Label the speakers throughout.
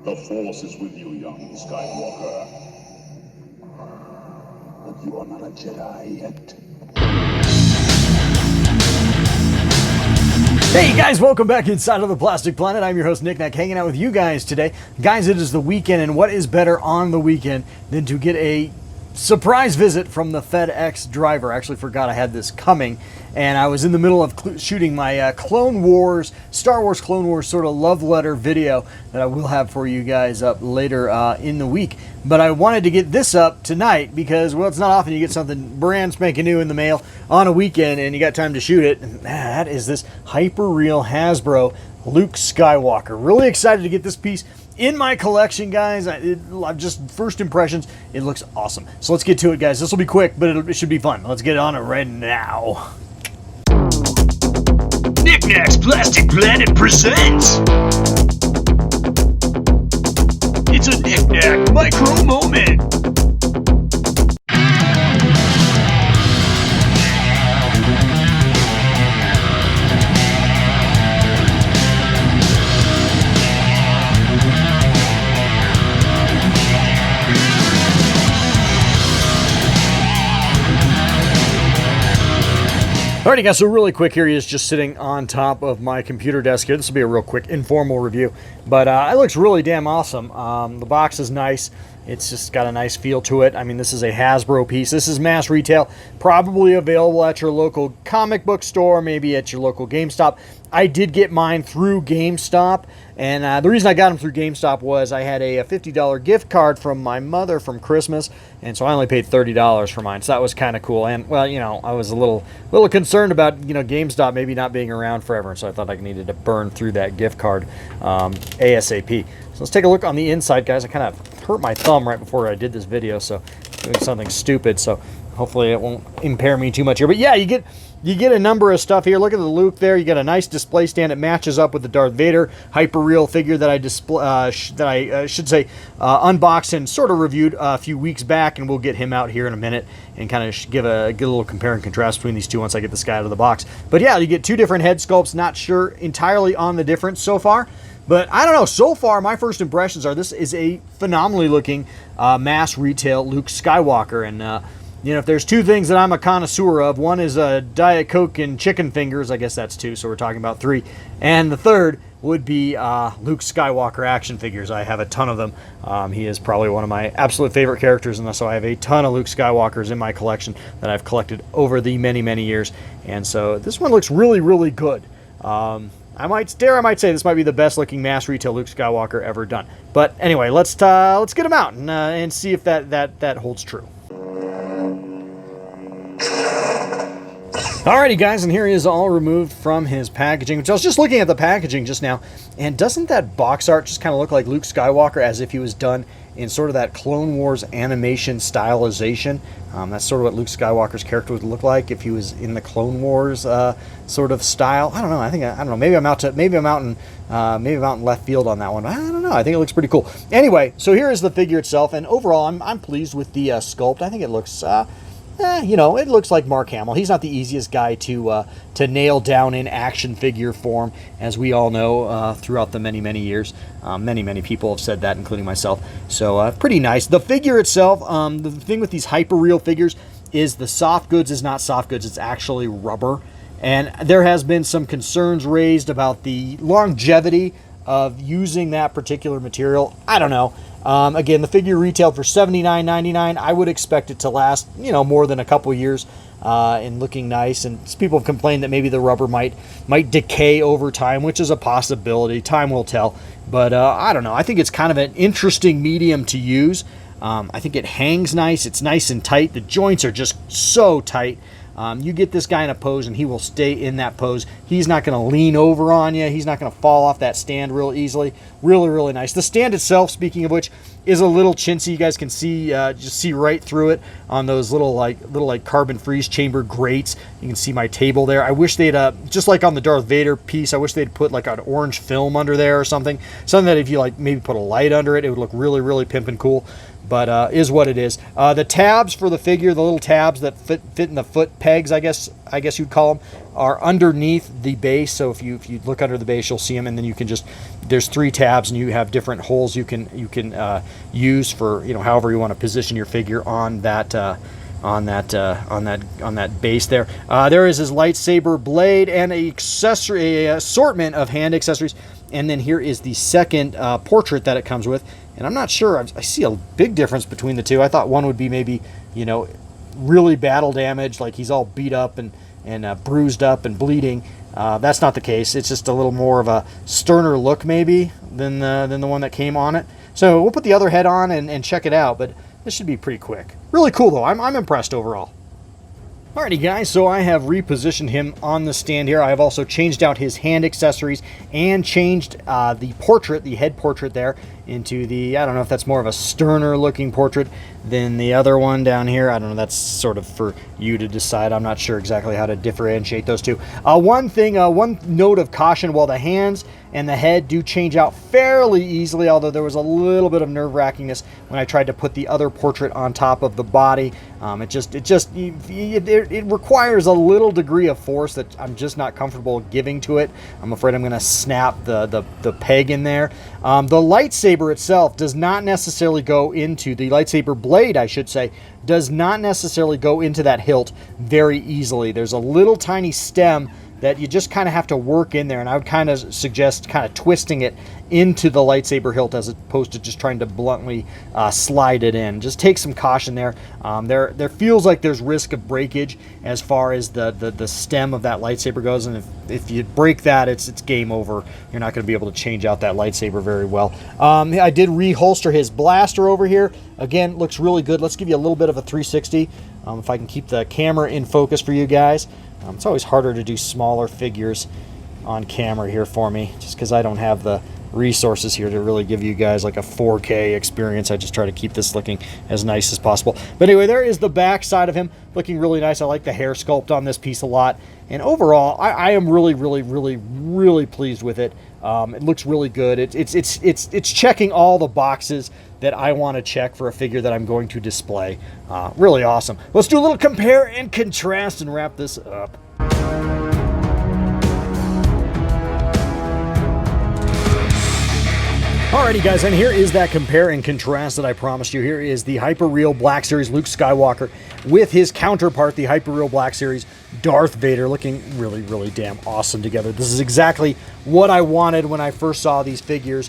Speaker 1: The Force is with you, young Skywalker. But you are not a Jedi yet.
Speaker 2: Hey guys, welcome back inside of the Plastic Planet. I'm your host Nick Nack, hanging out with you guys today. Guys, it is the weekend, and what is better on the weekend than to get a surprise visit from the FedEx driver. I actually forgot I had this coming, and I was in the middle of shooting my Clone Wars, Star Wars Clone Wars sort of love letter video that I will have for you guys up later in the week. But I wanted to get this up tonight because, well, it's not often you get something brand spanking new in the mail on a weekend and you got time to shoot it. And that is this Hyperreal Hasbro Luke Skywalker. Really excited to get this piece in my collection, guys. Just first impressions, it looks awesome. So let's get to it, guys. This will be quick, but it should be fun. Let's get on it right now.
Speaker 3: Nick Nack's Plastic Planet presents. It's a Nick Nack micro moment.
Speaker 2: Alrighty guys, so really quick here, he is just sitting on top of my computer desk here. This will be a real quick informal review, but it looks really damn awesome. The box is nice. It's just got a nice feel to it. I mean, this is a Hasbro piece. This is mass retail, probably available at your local comic book store, maybe at your local GameStop. I did get mine through GameStop, and the reason I got them through GameStop was I had a $50 gift card from my mother from Christmas, and so I only paid $30 for mine, so that was kind of cool. And, well, you know, I was a little concerned about, you know, GameStop maybe not being around forever, so I thought I needed to burn through that gift card ASAP. So let's take a look on the inside, guys. I kind of hurt my thumb right before I did this video, so doing something stupid, so hopefully it won't impair me too much here. But yeah, you get a number of stuff here. Look at the Luke there. You got a nice display stand. It matches up with the Darth Vader Hyperreal figure that I should say unboxed and sort of reviewed a few weeks back, and we'll get him out here in a minute and kind of get a little compare and contrast between these two once I get this guy out of the box. But yeah, you get two different head sculpts. Not sure entirely on the difference so far. But I don't know, so far my first impressions are this is a phenomenally looking mass retail Luke Skywalker. And, you know, if there's two things that I'm a connoisseur of, one is Diet Coke and chicken fingers. I guess that's two, so we're talking about three. And the third would be Luke Skywalker action figures. I have a ton of them. He is probably one of my absolute favorite characters, and so I have a ton of Luke Skywalkers in my collection that I've collected over the many, many years. And so this one looks really, really good. I might say this might be the best looking mass retail Luke Skywalker ever done. But anyway, let's get him out and see if that holds true. Alrighty guys, and here he is all removed from his packaging, which I was just looking at the packaging just now, and doesn't that box art just kind of look like Luke Skywalker as if he was done in sort of that Clone Wars animation stylization? That's sort of what Luke Skywalker's character would look like if he was in the Clone Wars sort of style. I don't know. I don't know. Maybe I'm out in left field on that one. I don't know. I think it looks pretty cool. Anyway, so here is the figure itself, and overall, I'm pleased with the sculpt. I think it looks. You know, it looks like Mark Hamill. He's not the easiest guy to nail down in action figure form, as we all know throughout the many, many years. Many people have said that, including myself. So pretty nice. The figure itself, the thing with these Hyperreal figures is the soft goods is not soft goods. It's actually rubber. And there has been some concerns raised about the longevity of using that particular material. I don't know. Again, the figure retailed for $79.99. I would expect it to last, you know, more than a couple years and looking nice. And people have complained that maybe the rubber might decay over time, which is a possibility. Time will tell. But I don't know. I think it's kind of an interesting medium to use. I think it hangs nice. It's nice and tight. The joints are just so tight. You get this guy in a pose and he will stay in that pose. He's not going to lean over on you. He's not going to fall off that stand real easily. Really, really nice. The stand itself, speaking of which, is a little chintzy. You guys can see, just see right through it on those little carbon freeze chamber grates. You can see my table there. I wish they'd, just like on the Darth Vader piece, I wish they'd put like an orange film under there or something. Something that if you like maybe put a light under it, it would look really, really pimpin' cool. but is what it is. The tabs for the figure, the little tabs that fit in the foot pegs, I guess you'd call them, are underneath the base. So if you look under the base, you'll see them, and then you can just, there's 3 tabs, and you have different holes you can use for, you know, however you want to position your figure on that base there. There is his lightsaber blade and a assortment of hand accessories. And then here is the second portrait that it comes with. And I'm not sure, I see a big difference between the two. I thought one would be maybe, you know, really battle damaged, like he's all beat up and bruised up and bleeding. That's not the case. It's just a little more of a sterner look maybe than the one that came on it. So we'll put the other head on and check it out, but this should be pretty quick. Really cool though. I'm impressed overall. Alrighty guys, so I have repositioned him on the stand here. I have also changed out his hand accessories and changed the portrait, the head portrait there, into the, I don't know if that's more of a sterner looking portrait than the other one down here. I don't know, that's sort of for you to decide. I'm not sure exactly how to differentiate those two. One note of caution, while the hands and the head do change out fairly easily, although there was a little bit of nerve-wrackingness when I tried to put the other portrait on top of the body. It requires a little degree of force that I'm just not comfortable giving to it. I'm afraid I'm going to snap the peg in there. The lightsaber itself does not necessarily go into, the lightsaber blade, I should say, does not necessarily go into that hilt very easily. There's a little tiny stem that you just kind of have to work in there, and I would kind of suggest kind of twisting it into the lightsaber hilt as opposed to just trying to bluntly slide it in. Just take some caution there. There feels like there's risk of breakage as far as the stem of that lightsaber goes, and if you break that, it's game over. You're not going to be able to change out that lightsaber very well. I did reholster his blaster over here. Again, looks really good. Let's give you a little bit of a 360 if I can keep the camera in focus for you guys. It's always harder to do smaller figures on camera here for me, just because I don't have the resources here to really give you guys like a 4K experience. I just try to keep this looking as nice as possible. But anyway, there is the back side of him, looking really nice. I like the hair sculpt on this piece a lot, and overall I am really pleased with it. It looks really good. It's checking all the boxes that I want to check for a figure that I'm going to display. Really awesome. Let's do a little compare and contrast and wrap this up. Alrighty guys, and here is that compare and contrast that I promised you. Here is the Hyperreal Black Series Luke Skywalker with his counterpart, the Hyperreal Black Series Darth Vader, looking really damn awesome together. This is exactly what I wanted when I first saw these figures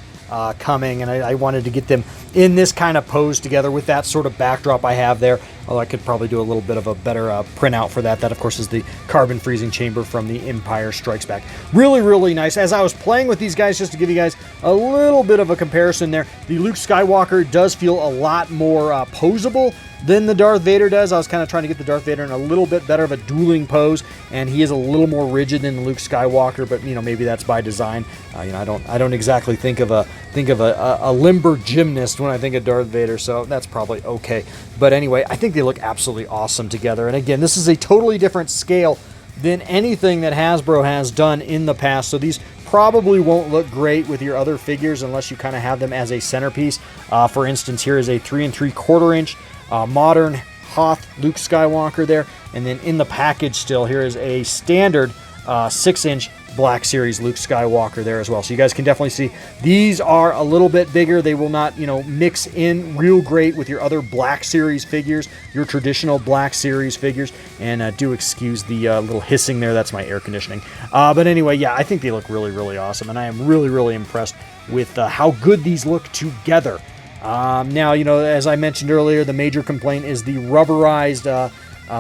Speaker 2: coming, and I wanted to get them in this kind of pose together with that sort of backdrop I have there. Although I could probably do a little bit of a better printout for that. That, of course, is the carbon freezing chamber from the Empire Strikes Back. Really nice. As I was playing with these guys, just to give you guys a little bit of a comparison there, the Luke Skywalker does feel a lot more posable than the Darth Vader does. I was kind of trying to get the Darth Vader in a little bit better of a dueling pose, and he is a little more rigid than the Luke Skywalker, but you know, maybe that's by design. You know, I don't exactly think of a limber gymnast when I think of Darth Vader, so that's probably okay. But anyway, I think they look absolutely awesome together. And again, this is a totally different scale than anything that Hasbro has done in the past, so these probably won't look great with your other figures unless you kind of have them as a centerpiece. For instance, here is a 3 3/4 inch modern Hoth Luke Skywalker there, and then in the package still, here is a standard 6-inch Black Series Luke Skywalker there as well. So you guys can definitely see these are a little bit bigger. They will not, you know, mix in real great with your other Black Series figures, your traditional Black Series figures. And do excuse the little hissing there. That's my air conditioning. But anyway, yeah, I think they look really awesome, and I am really impressed with how good these look together. Now, you know, as I mentioned earlier, the major complaint is the rubberized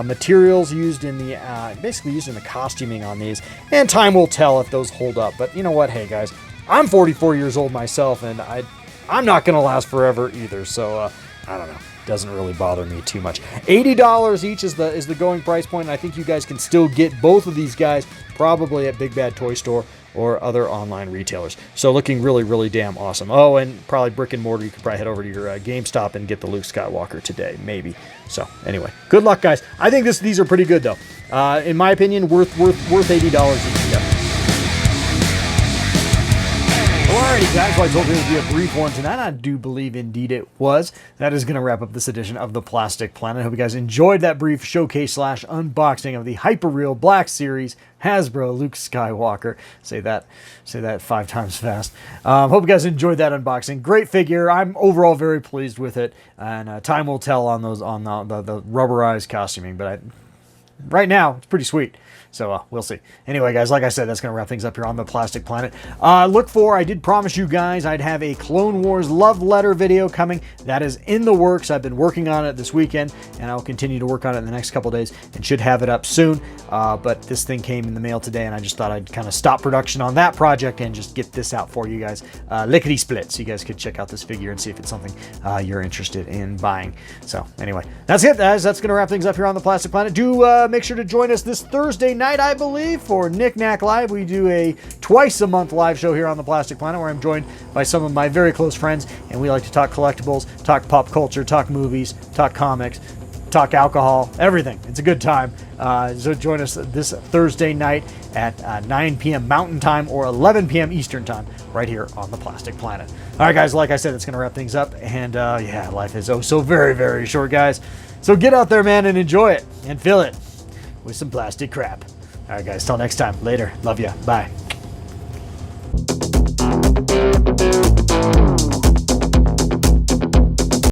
Speaker 2: materials used in the basically used in the costuming on these, and time will tell if those hold up. But you know what, hey guys, I'm 44 years old myself, and I'm not gonna last forever either, so I don't know, doesn't really bother me too much. $80 each is the going price point, and I think you guys can still get both of these guys probably at Big Bad Toy Store or other online retailers. So looking really damn awesome. Oh, and probably brick and mortar, you could probably head over to your GameStop and get the Luke Skywalker today, maybe. So anyway, good luck, guys. I think these are pretty good though. In my opinion, worth $80 each. Yep. Alrighty, guys, well, I told you it would be a brief one tonight. I do believe indeed it was. That is going to wrap up this edition of the Plastic Planet. I hope you guys enjoyed that brief showcase / unboxing of the Hyperreal Black Series Hasbro Luke Skywalker. Say that 5 times fast. Hope you guys enjoyed that unboxing. Great figure. I'm overall very pleased with it, and time will tell on those the rubberized costuming. But right now, it's pretty sweet. So we'll see. Anyway, guys, like I said, that's going to wrap things up here on the Plastic Planet. I did promise you guys I'd have a Clone Wars love letter video coming. That is in the works. I've been working on it this weekend, and I'll continue to work on it in the next couple days and should have it up soon. But this thing came in the mail today, and I just thought I'd kind of stop production on that project and just get this out for you guys lickety-split, so you guys could check out this figure and see if it's something you're interested in buying. So anyway, that's it, guys. That's going to wrap things up here on the Plastic Planet. Do make sure to join us this Thursday night, I believe, for Knick Knack Live. We do a twice a month live show here on the Plastic Planet where I'm joined by some of my very close friends, and we like to talk collectibles, talk pop culture, talk movies, talk comics, talk alcohol, everything. It's a good time. So join us this Thursday night at 9 p.m. Mountain Time or 11 p.m. Eastern Time right here on the Plastic Planet. All right, guys, like I said, it's going to wrap things up, and yeah, life is oh so very, very short, guys. So get out there, man, and enjoy it and fill it with some plastic crap. All right, guys, till next time. Later. Love ya. Bye.